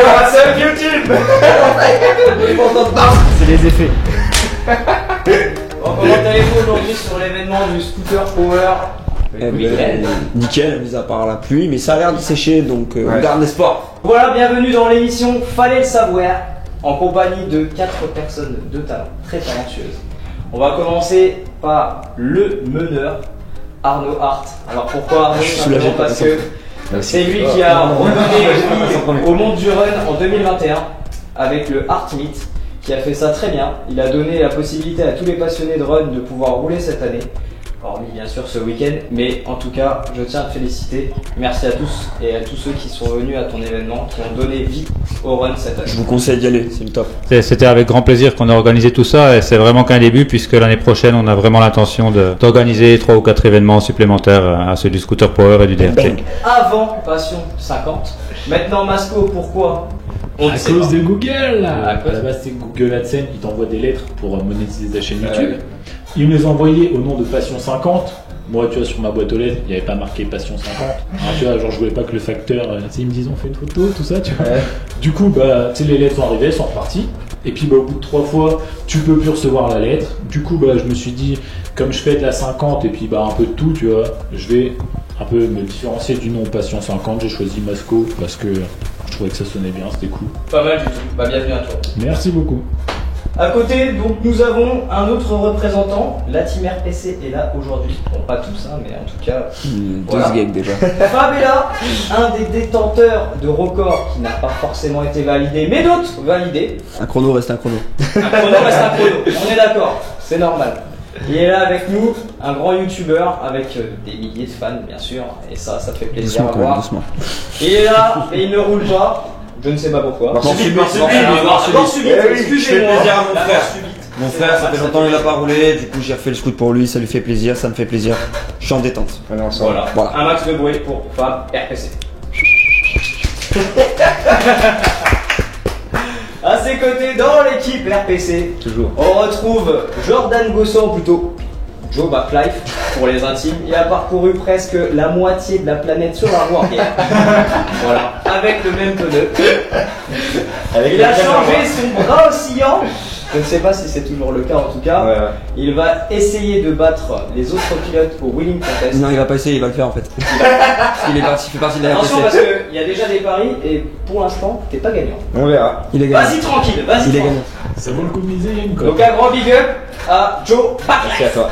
WhatsApp YouTube. C'est les effets. Bon, comment allez-vous aujourd'hui sur l'événement du Scooter Power? Nickel, mis à part la pluie, mais ça a l'air de sécher, donc on garde l'espoir. Voilà, bienvenue dans l'émission Fallait le savoir, en compagnie de 4 personnes de talent, très talentueuses. On va commencer par le meneur, Arnaud Hart. Alors pourquoi Arnaud? Simplement parce que c'est lui qui a redonné vie au monde du run en 2021 avec le Hart Meet, qui a fait ça très bien. Il a donné la possibilité à tous les passionnés de run de pouvoir rouler cette année. Hormis bien sûr ce week-end, mais en tout cas je tiens à te féliciter. Merci à tous et à tous ceux qui sont venus à ton événement, qui ont donné vie au run cette année. Je vous conseille d'y aller, c'est le top. C'était avec grand plaisir qu'on a organisé tout ça et c'est vraiment qu'un début puisque l'année prochaine on a vraiment l'intention d'organiser 3 ou 4 événements supplémentaires à ceux du Scooter Power et du DRT. Avant Passion 50, maintenant Masco, pourquoi? À cause de Google. À la base c'est Google AdSense, il t'envoie des lettres pour monétiser ta chaîne YouTube. Il me les a envoyés au nom de Passion 50. Moi, tu vois, sur ma boîte aux lettres, il n'y avait pas marqué Passion 50. Alors, tu vois, genre, je voulais pas que le facteur, tu sais, ils me disent, on fait une photo, tout ça, tu vois. Du coup, bah, tu sais, les lettres sont arrivées, elles sont reparties. Et puis, bah, au bout de 3 fois, tu peux plus recevoir la lettre. Du coup, bah, je me suis dit, comme je fais de la 50 et puis, bah, un peu de tout, tu vois, je vais un peu me différencier du nom Passion 50. J'ai choisi Masco parce que je trouvais que ça sonnait bien, c'était cool. Pas mal du tout. Bah, bienvenue à toi. Merci beaucoup. À côté, donc, nous avons un autre représentant. La team RPC est là aujourd'hui. Bon, pas tous, hein, mais en tout cas. Voilà. Game déjà. Fab est là, un des détenteurs de records qui n'a pas forcément été validé, mais d'autres validés. Un chrono reste un chrono. Un chrono reste un chrono, on est d'accord, c'est normal. Il est là avec nous, un grand youtubeur avec des milliers de fans, bien sûr, et ça fait plaisir Doucement à quand même, voir. doucement. Il est là, et il ne roule pas. Je ne sais pas pourquoi. Mort subite, Excusez-moi. Mon frère, ça fait longtemps qu'il n'a pas roulé, du coup j'ai refait le scoot pour lui, ça lui fait plaisir, ça me fait plaisir. Je suis en détente. Voilà. Un max de bruit pour Fab RPC. À ses côtés, dans l'équipe RPC, Toujours. on retrouve Jordan Gossan, plutôt Joe Backlife pour les intimes. Il a parcouru presque la moitié de la planète sur la voie arrière. Voilà, avec le même pneu. Il a changé son bras oscillant. Je ne sais pas si c'est toujours le cas en tout cas. Il va essayer de battre les autres pilotes au Wheeling Contest. Non, il va pas essayer, il va le faire en fait. Parce qu'il fait partie de la Attention RPC. parce qu'il y a déjà des paris et pour l'instant, t'es pas gagnant. On verra. Il est gagnant. Vas-y tranquille, vas-y Il est tranquille. gagnant. Ça vaut le coup de miser, il y a une cote. Donc un grand big up à Joe Backlife. Merci à toi.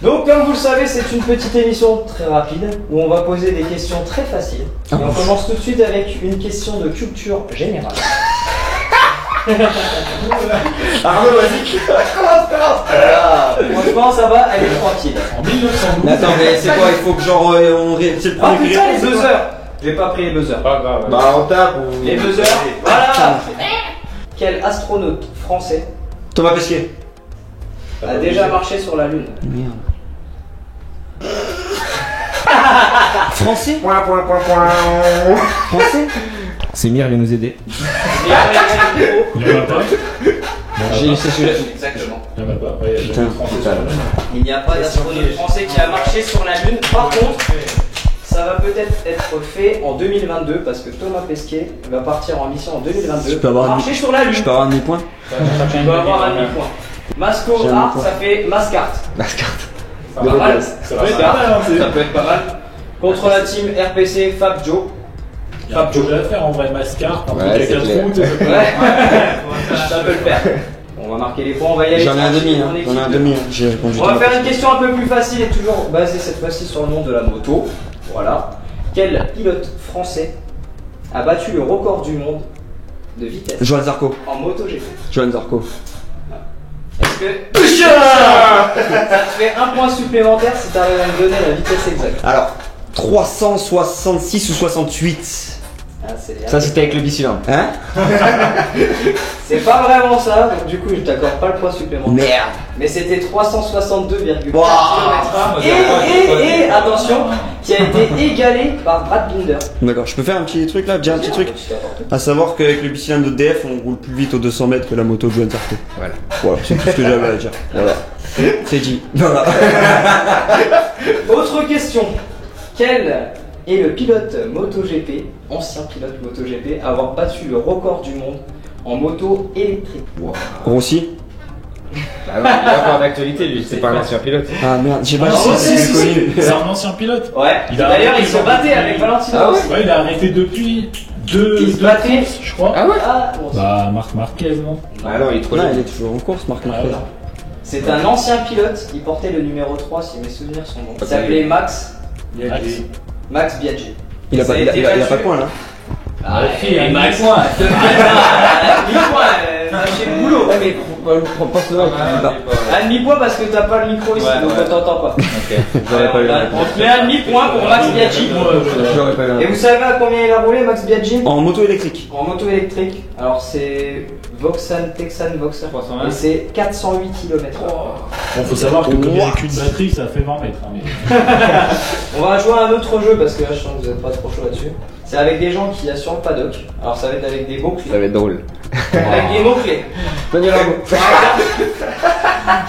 Donc comme vous le savez, c'est une petite émission très rapide où on va poser des questions très faciles. Et on commence tout de suite avec une question de culture générale. Arnaud, vas-y. Voilà. Franchement ça va, elle est tranquille. En 1912. Mais attends, mais c'est quoi? Il faut que genre c'est le Ah premier putain qui les répond, buzzers. J'ai pas pris les buzzers. Pas grave. Bah on tape ou... Les buzzers, voilà. Quel astronaute français Thomas Pesquet. a déjà marché sur la Lune? Merde. Français? Français? Semir vient nous aider. Il y en a pas. J'ai c'est celui-là. Exactement. Il y en a pas. Ouais, Putain, putain. Il n'y a pas d'astronaute français qui a marché sur la Lune. Par contre, ça va peut-être être fait en 2022 parce que Thomas Pesquet va partir en mission en 2022. Je peux avoir marcher sur la Lune. Je peux avoir un demi-point? Tu peux avoir un demi-point. Masco J'ai un Art, demi-point. ça fait Mascart. Mascarte. Pas mal. Ça peut être pas mal, hein, Ça peut être pas mal. Contre la team RPC Fab Joe. Il y a un projet à faire en vrai, Mascar, un Ouais, truc c'est avec un clair. trou, tu sais. Ouais, ça peut le faire. On va marquer les points, on va y aller. J'en ai un tranquille, demi, en hein. équipe. J'en ai un demi, j'ai répondu. On va Thomas faire une Pesquet. question un peu plus facile et toujours basée cette fois-ci sur le monde de la moto. Voilà. Quel pilote français a battu le record du monde de vitesse Johan Zarco. en MotoGP? Johan Zarco. Est-ce que ça te fait un point supplémentaire si tu arrives à me donner la vitesse exacte? Alors, 366 ou 68. Ah, Ça, c'était avec le bicylindre. Hein? c'est pas vraiment ça, donc du coup je t'accorde pas le point supplémentaire. Merde. Mais c'était 362,4 Wow. km/h et attention, qui a été égalé par Brad Binder. D'accord, je peux faire un petit truc là, dire un petit truc. À savoir qu'avec le bicylindre de DF, on roule plus vite aux 200 mètres que la moto de Johan Zarco. Voilà, c'est tout ce que j'avais à dire. Voilà. C'est dit. Voilà. Autre question. Quel est le pilote MotoGP, ancien pilote MotoGP, à avoir battu le record du monde en moto électrique? Rossi. Bah non, il a pas d'actualité lui, c'est pas un ancien pilote. Ah merde, j'ai pas si, si connu. C'est un ancien pilote. Ouais, d'ailleurs il se battait avec Valentino. Ah ouais Ouais, il a arrêté depuis deux Il se battait. courses, je crois. Ah ouais. Ah, bon, Bah, Marc Marquez, non? Ah non, il est trop Non, jeune. il est toujours en course, Marc Marquez. Ah, c'est un ancien pilote, il portait le numéro 3 si mes souvenirs sont bons. Il Ok. s'appelait Max Biaggi. Il a pas de point là. Ah, et Max. point. Demi-point, lâchez le boulot. Ouais, mais prends pas ce nom. Un demi-point parce que t'as pas le micro ici, donc on t'entend pas. J'aurais pas eu la On te met un demi-point pour Max Biaggi. J'aurais pas eu la Et vous savez à combien il a roulé Max Biaggi? En moto électrique. En moto électrique, alors c'est Texan Voxer. 320. Et c'est 408 km/h. Bon, faut savoir que comme il n'y a qu'une batterie, ça fait 20 mètres. Hein, mais... On va jouer à un autre jeu parce que là je sens que vous êtes pas trop chaud là-dessus. C'est avec des gens qu'il y a sur le paddock. Alors ça va être avec des mots-clés. Ça va être drôle. Avec des mots-clés. Daniel Rago.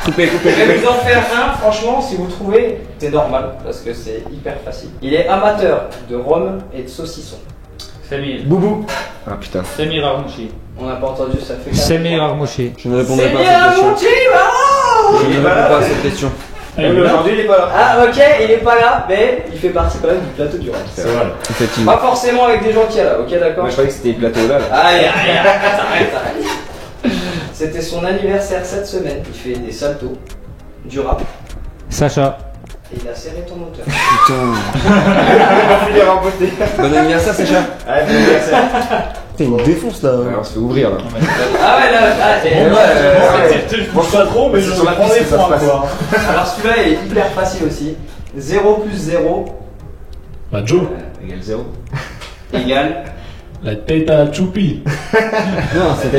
Je vais vous en faire un, franchement, si vous trouvez, c'est normal parce que c'est hyper facile. Il est amateur de rhum et de saucisson. Semir. Boubou. Ah putain. Semir Armouchi. On n'a pas entendu, ça fait. Semir Armouchi. Je ne répondrai C'est pas à bien cette mon question. petit, Je ne réponds pas à cette question. Ah, il est là. il est pas là. Ah ok, il est pas là, mais il fait partie quand même du plateau du rhum. C'est vrai. Effectivement. Pas forcément avec des gens qui y a là, ok d'accord. Moi je croyais que c'était le plateau là. Allez, arrête. C'était son anniversaire cette semaine. Il fait des saltos, du rap, Sacha. et il a serré ton moteur. Putain. Il est remporté. Bon anniversaire, Sacha. Ouais, bon anniversaire. Putain, il me défonce là. Ouais, on se fait ouvrir là. Ah ouais, là, Je bouge pas trop, mais je sur la prends piste des que ça points, se passe. quoi. alors celui-là il est hyper facile aussi. 0 plus 0 Bah, Joe, Égal 0. égale. la tête à Choupi. Non, c'est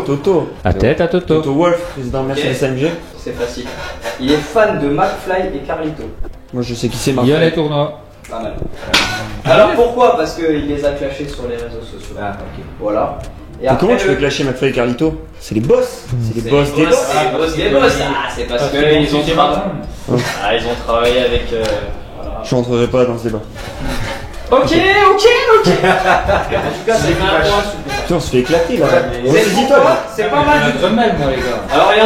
Toto. À tête à Toto. Toto Wolf, président Mercedes AMG. C'est facile. Il est fan de McFly et Carlito. Moi je sais qui c'est Il y a les Marc. tournois. Pas mal. Alors pourquoi? Parce qu'il les a clashés sur les réseaux sociaux. Ah ok. Voilà. Et Et comment tu peux le- clasher McFly et Carlito? C'est les boss. C'est les C'est boss des boss. C'est les boss des boss. Ah, c'est parce qu'ils ont ils ont travaillé avec. Voilà. Je rentrerai pas dans ce débat. Ok. En tout cas, c'est un point supplémentaire. Putain, on se fait éclater là. C'est Ressaisis-toi. pourquoi c'est pas mal du tout. moi les gars. Alors il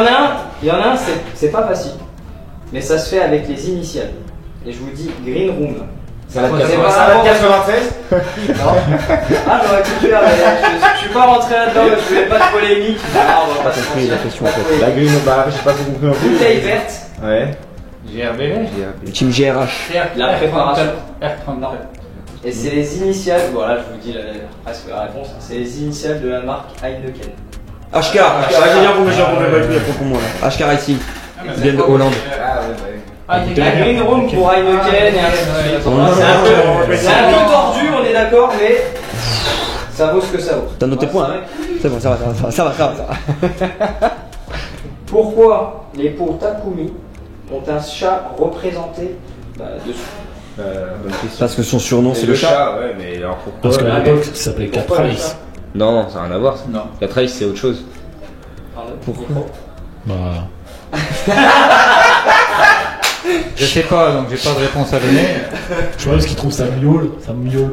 y en a un, c'est pas facile. Mais ça se fait avec les initiales. Et je vous dis Green Room. Ça va C'est de pas 96. Non. Ah, j'aurais pu le faire, mais je suis pas rentré là-dedans, je voulais pas de polémique. Ah, on va Pas se compris mentir. la question en fait. La grille, bah j'ai pas tout compris non plus. Bouteille verte, Ouais. GRB. Le team GRH. la préparation. R30. Non. Et c'est les initiales, voilà, je vous dis presque la réponse, c'est les initiales de la marque Heineken. HK. J'ai bien compris, pour moi là. HK Racing. Ils viennent de Hollande. Ah ouais. La Green Room pour Heineken et ainsi de suite. Ouais. C'est un peu tordu, on est d'accord, mais ça vaut ce que ça vaut. T'as noté Ouais, point, c'est hein vrai. C'est bon, ça va. Pourquoi les pots Takumi ont un chat représenté dessus? Bonne question. Parce que son surnom c'est le chat. Ouais, mais alors pourquoi Parce qu'à l'époque, ça s'appelait Pourquoi le Caprice. chat? Non, ça n'a rien à voir. Non. La trace c'est autre chose. Pourquoi? Bah, Je sais pas, donc j'ai pas de réponse à donner. je vois parce qu'il trouve ça miaule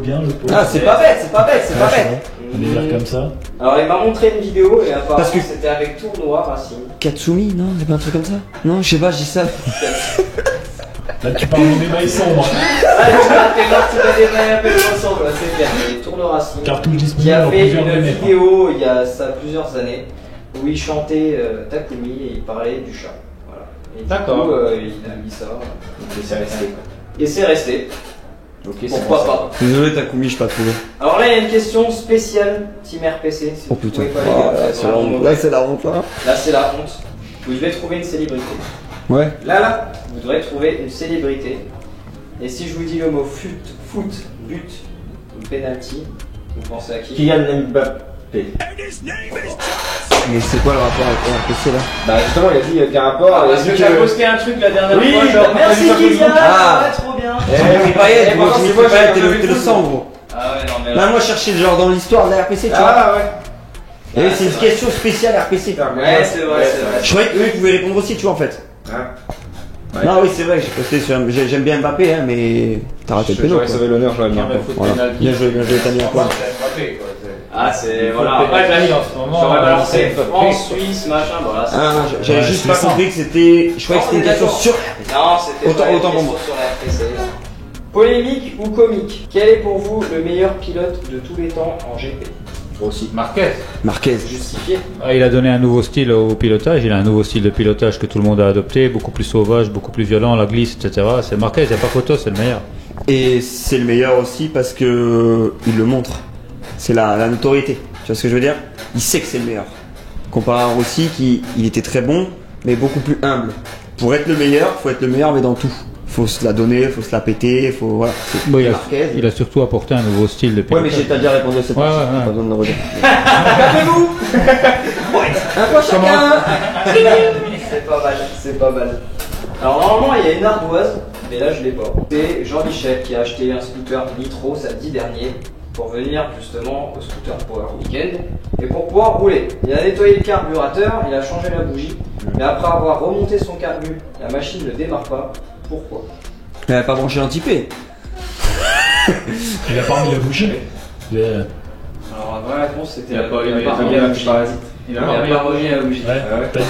bien le pot. Ah, C'est pas bête, c'est pas bête, c'est pas bête. On est dire comme ça. Alors il m'a montré une vidéo et apparemment Parce que- c'était avec Tournoi Racing. Katsumi, non? C'est pas un truc comme ça? Non, je sais pas, je dis ça. Là, tu parles de débat sombre. Ah, tu m'as fait voir, tu m'as démarré un peu ensemble, c'est clair. C'est Tournoi Racing Cartouche qui disponible a en fait plusieurs une domaines. vidéo il y a ça plusieurs années où il chantait Takumi et il parlait du chat. Voilà. Et du D'accord. coup, il a mis ça. Donc c'est resté. Et c'est resté. Ok, c'est Pourquoi bon, pas? Désolé, Takumi, je suis pas trouvé. Alors là, il y a une question spéciale Team RPC. Si Oh vous putain. pouvez pas les Oh, gars, là, c'est c'est la vraiment honte. mauvais. Là, c'est la honte là. Là, c'est la honte. Vous devez trouver une célébrité. Ouais. Là. Vous devrez trouver une célébrité. Et si je vous dis le mot foot, but ou penalty, vous pensez à qui? Kylian Mbappé. Mais c'est quoi le rapport avec le RPC là? Bah justement, il a dit qu'il y a aucun rapport. Ah, il a parce dit que que- t'as posté un truc la dernière Oui, fois. Genre, t'as merci posté Kylian, Ah. ouais, trop bien. Dimitri Payet, Eh, moi, par contre, Dimitri moi, j'ai Payet, jamais t'es vu le le sang foot. gros. Ah ouais, non, mais Là, moi, je cherchais genre dans l'histoire de la RPC, tu vois. Ah ouais. Et c'est une question spéciale RPC. Ouais, c'est vrai, c'est vrai. Je croyais qu'eux ils pouvaient répondre aussi, tu vois, en fait. Ah. Ouais. Non, oui, c'est vrai, j'ai posté sur. J'aime bien Mbappé, hein, mais t'as raté le péno. J'aurais sauvé l'honneur, j'aurais mis un Non, mais point. faut Voilà. pénalty. Bien joué, t'as mis un point. Ah, c'est. Faut Voilà, le après, pénalty en ce moment, j'aurais balancé c'est pas France, Suisse, machin, voilà. Ah, j'avais Ouais, juste c'est pas ça. compris que c'était. Je croyais que c'était une question sur. Non, c'était Autant- pas une autant pour question moi. sur la RTC. Polémique ou comique? Quel est pour vous le meilleur pilote de tous les temps en GP? Aussi. Marquez. Marquez. Justifié. Ah, il a donné un nouveau style au pilotage, il a un nouveau style de pilotage que tout le monde a adopté, beaucoup plus sauvage, beaucoup plus violent, la glisse, etc. C'est Marquez, il n'y a pas photo, c'est le meilleur. Et c'est le meilleur aussi parce que il le montre. C'est la notoriété. Tu vois ce que je veux dire? Il sait que c'est le meilleur. Comparé à Rossi qui il était très bon, mais beaucoup plus humble. Pour être le meilleur, faut être le meilleur, mais dans tout. Faut se la donner, faut se la péter, faut voilà. C'est Bon, il Marquez. a surtout apporté un nouveau style de Ouais, mais pilotage. t'as déjà répondu à cette Ouais, question. ouais, ouais. Pas besoin de le redire. Calmez-vous. Un point chacun. C'est pas mal, c'est pas mal. Alors normalement il y a une ardoise, mais là je l'ai pas. C'est Jean-Michel qui a acheté un scooter Nitro samedi dernier pour venir justement au scooter Power Weekend et pour pouvoir rouler. Il a nettoyé le carburateur, il a changé la bougie, mais après avoir remonté son carbu, la machine ne démarre pas. Pourquoi? Elle a pas branché l'anti-P. Il a pas remis la bougie. Alors la vraie réponse c'était Il a pas allumé remis les la ampoules bougie. parasites. Il a pas remis la bougie. Ouais. Ah ouais. T'as dit,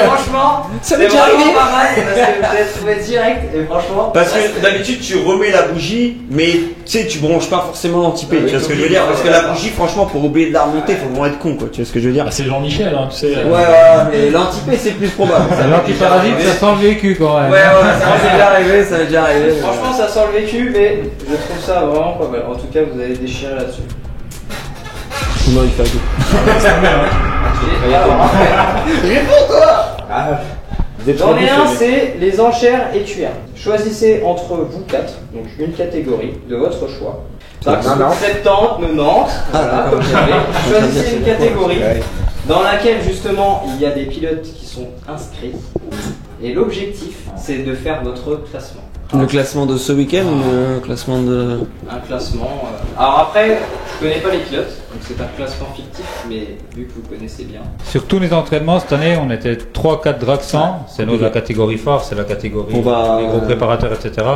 Franchement, Ça c'est m'est déjà vraiment arrivé. pas mal parce que vous avez trouvé direct et franchement. Parce que d'habitude tu remets la bougie, mais tu sais tu branches pas forcément l'anti-P. Tu vois ce que je veux dire? Parce que la bougie, franchement, pour oublier de la remonter, faut vraiment être con quoi. Tu vois ce que je veux dire? Ah, c'est Jean-Michel, hein, tu sais. Ouais, mais l'anti-P c'est plus probable. L'antiparasite, ça sent le vécu quand même. Ouais, ça m'est déjà arrivé, ça m'est déjà arrivé. Franchement, ça sent le vécu, mais je trouve ça vraiment pas mal. En tout cas, vous allez déchirer là-dessus. Non, il fait un coup. Alors, j'en ai un, c'est les enchères étuaires. Choisissez entre vous quatre, donc une catégorie de votre choix. Ah, non. 70, 90, voilà, comme vous savez. Choisissez une catégorie dans laquelle justement il y a des pilotes qui sont inscrits. Et l'objectif, c'est de faire votre classement. Le classement de ce week-end ou le classement de. Un classement. Alors après, je connais pas les pilotes, donc c'est un classement fictif, mais vu que vous connaissez bien. Sur tous les entraînements cette année, on était 3-4 drag 100, c'est la catégorie phare, c'est la catégorie On va- des gros préparateurs, etc.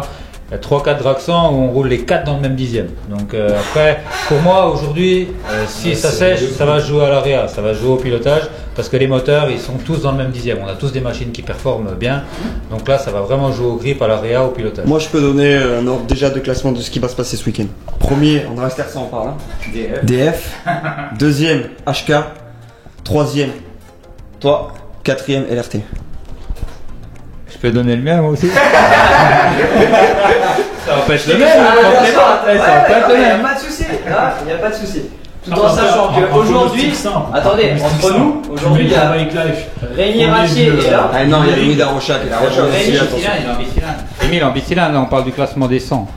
Il y a 3-4 drag 100 où on roule les 4 dans le même dixième. Donc après, pour moi aujourd'hui, si ça sèche, ça va jouer à l'AREA, ça va jouer au pilotage, parce que les moteurs, ils sont tous dans le même dixième. On a tous des machines qui performent bien, donc là, ça va vraiment jouer au grip, à l'AREA, au pilotage. Moi, je peux donner un ordre déjà de classement de ce qui va se passer ce week-end. Premier, on reste ça, on parle. Hein. DF. Deuxième, HK. Troisième, toi. Quatrième, LRT. Je peux donner le mien moi aussi. Ça va pas être le Ah, même. bien sûr, Ça va pas être le il n'y a même. pas de souci. Là, il n'y a pas de souci. Tout Ah, en sachant qu'aujourd'hui, attendez, entre nous, aujourd'hui, il y a Rémi Rachier est là. Ah non, il y a Louis Darocha qui est très bon aussi, attention. Emile en bicylindre, là on parle du classement des 100.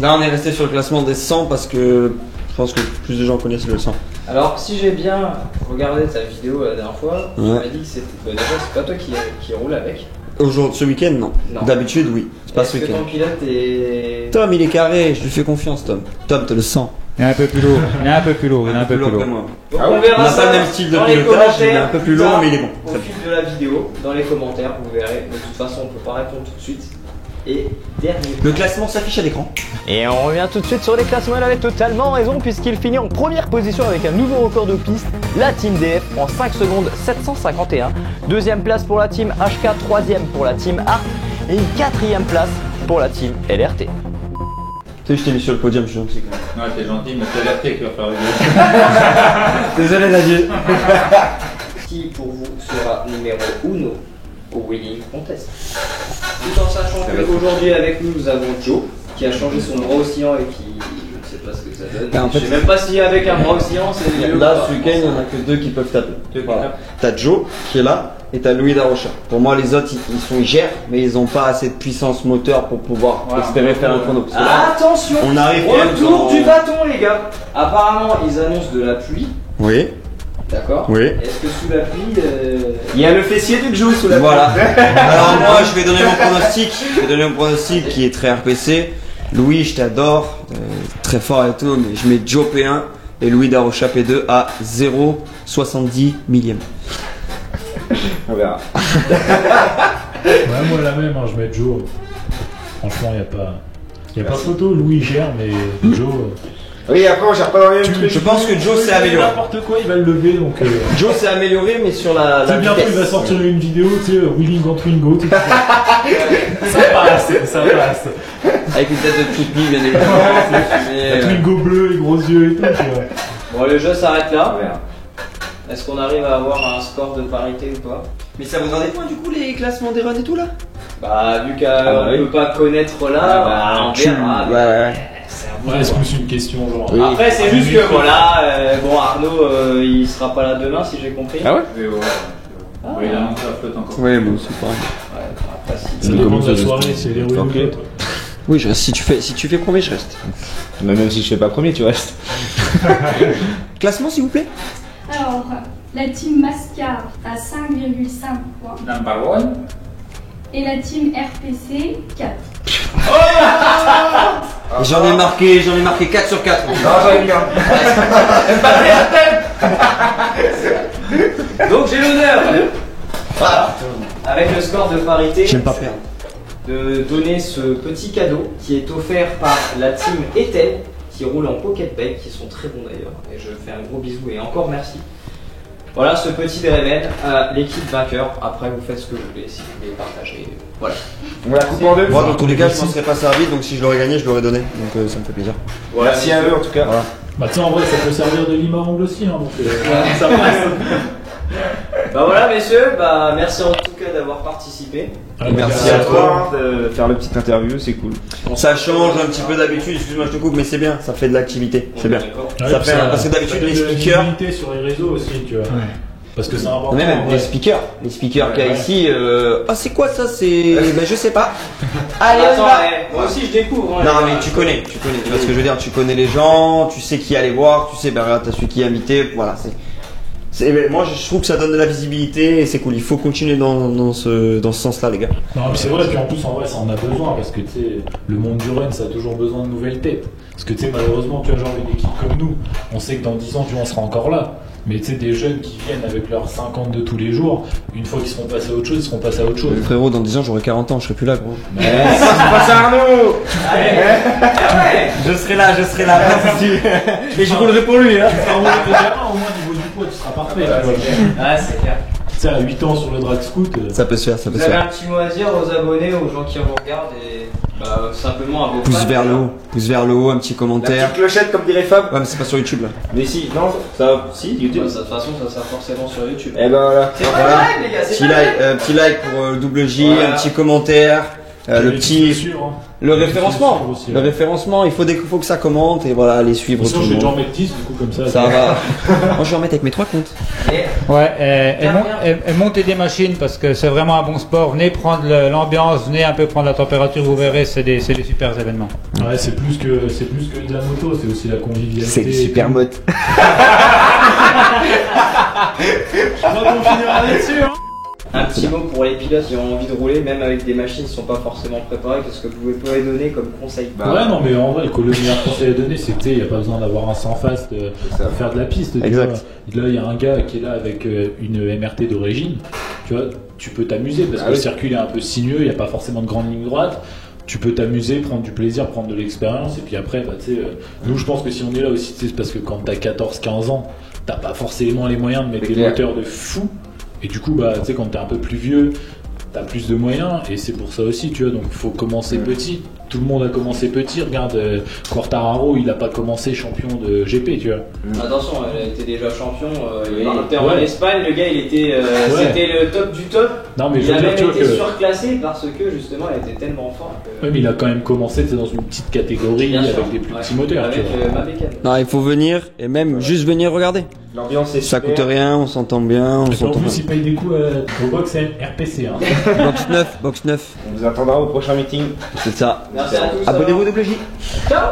Là, on est resté sur le classement des 100 parce que je pense que plus de gens connaissent le 100. Alors, si j'ai bien regardé ta vidéo la dernière fois, tu Ouais. m'as dit que c'était. Bah, déjà, c'est pas toi qui roule avec. Aujourd'hui, ce week-end, non. Non. D'habitude, oui. C'est pas ce Est-ce que week-end. ton pilote est. Tom, il est carré, je lui fais confiance, Tom. Tom, t'as le 100. Il est un peu plus lourd, il est un peu plus lourd, il est un peu plus lourd. que moi. Donc, Ah ouais, on verra on n'a ça pas le même style de dans les pilotage, commentaires, il est un peu plus plus long, tard, mais il est bon. Au fil de la vidéo, dans les commentaires, vous verrez. De toute façon, on peut pas répondre tout de suite. Et dernier. Le classement s'affiche à l'écran. Et on revient tout de suite sur les classements, elle avait totalement raison puisqu'il finit en première position avec un nouveau record de piste, la Team DF en 5 secondes 751. Deuxième place pour la Team HK, troisième pour la Team Art et une quatrième place pour la Team LRT. Tu sais, je t'ai mis sur le podium, je suis gentil quand même. Ouais, t'es gentil, mais c'est l'RT qui va faire rigoler. Désolé, Nadir. Qui pour vous sera numéro 1 au Winning Contest. Tout en sachant qu'aujourd'hui avec nous, nous avons Joe qui a changé son bras oscillant et qui. Je ne sais pas ce que ça donne. Ben, en Je fait- sais même pas si avec un bras oscillant c'est mieux. ou Là, pas. ce week-end, il n'y en a que deux qui peuvent taper. Voilà. T'as Joe qui est là et t'as Louis Darocha. Pour moi, les autres, ils gèrent, mais ils n'ont pas assez de puissance moteur pour pouvoir espérer faire un chrono. Parce que là, Attention, on arrive quand même retour dans- du bâton les gars. Apparemment ils annoncent de la pluie, Oui, d'accord. oui. Est-ce que sous la pluie Il y a le fessier de Joe sous la Voilà. Alors moi, je vais donner mon pronostic. Je vais donner mon pronostic qui est très RPC. Louis, je t'adore, très fort et tout, mais je mets Joe P1 et Louis Darocha P2 à 0,70 millième. Ah On verra. Ouais, moi la même, hein, je mets Joe. Franchement, y a pas photo, Louis gère, mais Joe. Oui, après on gère pas dans le même truc. Je pense que Joe s'est amélioré. N'importe quoi, il va le lever donc. Joe s'est amélioré, mais sur la C'est bientôt, il va vitesse. sortir une vidéo, tu sais, Wheeling on Twingo, tu sais. Ça passe. Avec une tête de Twitney, bien évidemment. La Twingo bleu, les gros yeux et tout, tu vois. Bon, le jeu s'arrête là. On verra. Est-ce qu'on arrive à avoir un score de parité ou pas? Mais ça vous en est point du coup les classements des runs et tout là? Bah, vu qu'on bah oui. peut pas connaître là, bah, on verra. Ouais. C'est un Ouais, c'est plus une question, genre. Oui. Après, c'est juste que voilà, bon, Arnaud, il sera pas là demain si j'ai compris. Ah ouais? Oui, il a monté la flotte encore. Ouais, bon, c'est pareil. Ouais, après, si. Ça dépend de la soirée, c'est les roues. Ok. Oui, je reste. Si tu fais premier, je reste. Mais même si je fais pas premier, tu restes. Classement s'il vous plaît. Alors, la team Mascar à 5,5 points Number one. et la team RPC 4. J'en ai marqué 4 sur 4. Non, j'en ai bien. Donc, j'ai l'honneur, avec le score de parité, J'aime pas perdre. de donner ce petit cadeau qui est offert par la team Ethel qui roule en pocket bag, qui sont très bons d'ailleurs. Et je fais un gros bisou et encore merci. Voilà ce petit Bremen à l'équipe vainqueur. Après, vous faites ce que vous voulez, si vous voulez partager. Voilà. On la coupe en deux. Moi, dans tous les cas, je m'en serais pas servi, donc si je l'aurais gagné, je l'aurais donné. Donc ça me fait plaisir. Merci à eux en tout cas. Voilà. Bah, tu sais, en vrai, ça peut servir de lime à ongles aussi, hein, donc ça passe. Bah voilà, messieurs, bah merci en tout cas d'avoir participé. Merci à toi. de faire le petit interview, c'est cool. Ça change un petit peu d'habitude, excuse-moi, je te coupe, mais c'est bien, ça fait de l'activité. C'est bien. D'accord. Ça fait parce que d'habitude, les speakers. Visibilité sur les réseaux aussi, tu vois. Parce que c'est important. Même en les vrai. speakers qu'il y a ici. Ah, c'est quoi ça? C'est. Ben, je sais pas. Allez, Allez, on y va. moi aussi je découvre. Hein, Non, les mais gars. tu connais, tu vois ce que je veux dire, tu connais les gens, tu sais qui aller voir, tu sais, ben regarde, t'as celui qui est invité, voilà, mais moi je trouve que ça donne de la visibilité et c'est cool, il faut continuer dans ce sens-là, les gars. Non, mais c'est vrai, puis en plus, en vrai, ça en a besoin parce que tu sais, le monde du run, ça a toujours besoin de nouvelles têtes. Parce que tu sais, malheureusement, tu as genre une équipe comme nous, on sait que dans 10 ans, tu vois, on sera encore là. Mais tu sais, des jeunes qui viennent avec leurs 50 de tous les jours, une fois qu'ils seront passés à autre chose, ils seront passés à autre chose. Frérot, dans 10 ans j'aurai 40 ans, je serai plus là, gros. C'est pas ça, Arnaud. Allez. Je serai là, et je roulerai pour lui, hein. Au moins, au niveau du poids, tu seras parfait. tu vois. Ah, c'est clair. Tu sais, à 8 ans sur le drag scoot. Ça peut se faire, ça peut Vous se avez un faire. petit mot à dire aux abonnés, aux gens qui vous regardent et bah, simplement à vos Pouce fans. vers le haut, un petit La commentaire. petite clochette comme dirait Fab. Ouais, mais c'est pas sur YouTube là. Mais si, non, ça, si, YouTube. Bah, de toute façon, ça sera forcément sur YouTube. Eh ben voilà. C'est pas Voilà. live, les gars, c'est pas live. Petit like pour double J, Voilà. un petit commentaire, le petit. Le Les référencement, petits aussi, le ouais. référencement, il faut que ça commente et voilà, aller suivre Sinon, tout je le vais déjà en monde. mettre 10 du coup, comme ça. Ça va. Moi, je vais en mettre avec mes 3 comptes. Et Ouais, et montez des machines parce que c'est vraiment un bon sport. Venez prendre l'ambiance, venez un peu prendre la température, vous verrez, c'est des super événements. Ouais, c'est plus que de la moto, c'est aussi la convivialité. C'est super mode. Je crois qu'on finira là-dessus, hein. un petit mot pour les pilotes qui ont envie de rouler, même avec des machines qui ne sont pas forcément préparées, qu'est-ce que vous pouvez donner comme conseil? Ouais, non, mais en vrai, le meilleur conseil à donner, c'est que il n'y a pas besoin d'avoir un 100 fast pour faire de la piste. tu Exact. vois. Là, il y a un gars qui est là avec une MRT d'origine. Tu vois, tu peux t'amuser parce que le circuit est un peu sinueux, il n'y a pas forcément de grande ligne droite. Tu peux t'amuser, prendre du plaisir, prendre de l'expérience. Et puis après, bah, tu sais, nous, je pense que si on est là aussi, c'est parce que quand t'as 14-15 ans, t'as pas forcément les moyens de mettre des moteurs de fou. Et du coup, bah, tu sais, quand t'es un peu plus vieux, t'as plus de moyens, et c'est pour ça aussi, tu vois, donc il faut commencer petit. Tout le monde a commencé petit, regarde, Quartararo, il a pas commencé champion de GP, tu vois. Attention, il était déjà champion, il Oui. était en Espagne, le gars il était, c'était le top du top. Non, mais je Il veux a dire, même tu vois été que... surclassé parce que justement il était tellement fort que... Ouais, mais il a quand même commencé, tu sais, dans une petite catégorie Bien avec sûr. des plus Ouais. petits moteurs, Avec tu vois. ma bécane. Non, il faut venir et même juste venir regarder. L'ambiance est Ça super. coûte rien, on s'entend bien, on Et puis en s'entend plus, bien. il paye des coups au box RPC, hein. Box 9. On vous attendra au prochain meeting. C'est ça. Merci à tous. Abonnez-vous WJ. Ciao.